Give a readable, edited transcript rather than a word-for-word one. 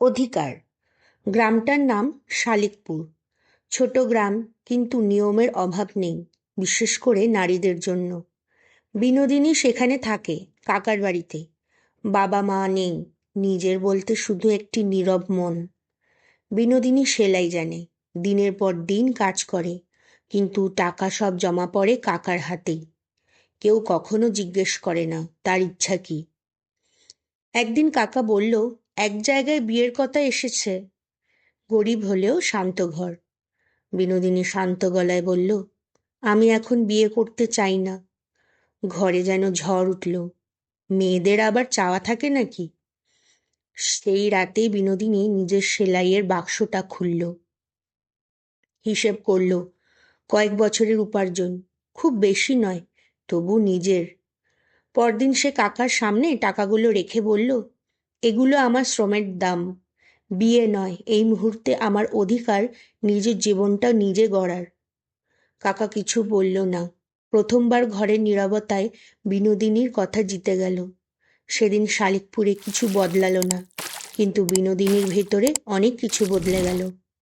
অধিকার। গ্রামটার নাম শালিকপুর। ছোট গ্রাম, কিন্তু নিয়মের অভাব নেই, বিশেষ করে নারীদের জন্য। বিনোদিনী সেখানে থাকে, কাকার বাড়িতে। বাবা মা নেই, নিজের বলতে শুধু একটি নীরব মন। বিনোদিনী সেলাই জানে, দিনের পর দিন কাজ করে, কিন্তু টাকা সব জমা পড়ে কাকার হাতেই। কেউ কখনো জিজ্ঞেস করে না তার ইচ্ছা কি। একদিন কাকা বলল, এক জায়গায় বিয়ের কথা এসেছে। গরিব হলেও শান্ত ঘর। বিনোদিনী শান্ত গলায় বলল, আমি এখন বিয়ে করতে চাই না। ঘরে যেন ঝড় উঠল। মেয়েদের আবার চাওয়া থাকে নাকি? সেই রাতে বিনোদিনী নিজের সেলাইয়ের বাক্সটা খুলল। হিসেব করল, কয়েক বছরের উপার্জন, খুব বেশি নয়, তবু নিজের। পরদিন সে কাকার সামনে টাকাগুলো রেখে বলল, এগুলো আমার শ্রমের দাম। বিয়ে নয়, এই মুহূর্তে আমার অধিকার নিজের জীবনটা নিজে গড়ার। কাকা কিছু বলল না। প্রথমবার ঘরের নীরবতায় বিনোদিনীর কথা জিতে গেল। সেদিন শালিকপুরে কিছু বদলালো না, কিন্তু বিনোদিনীর ভেতরে অনেক কিছু বদলে গেল।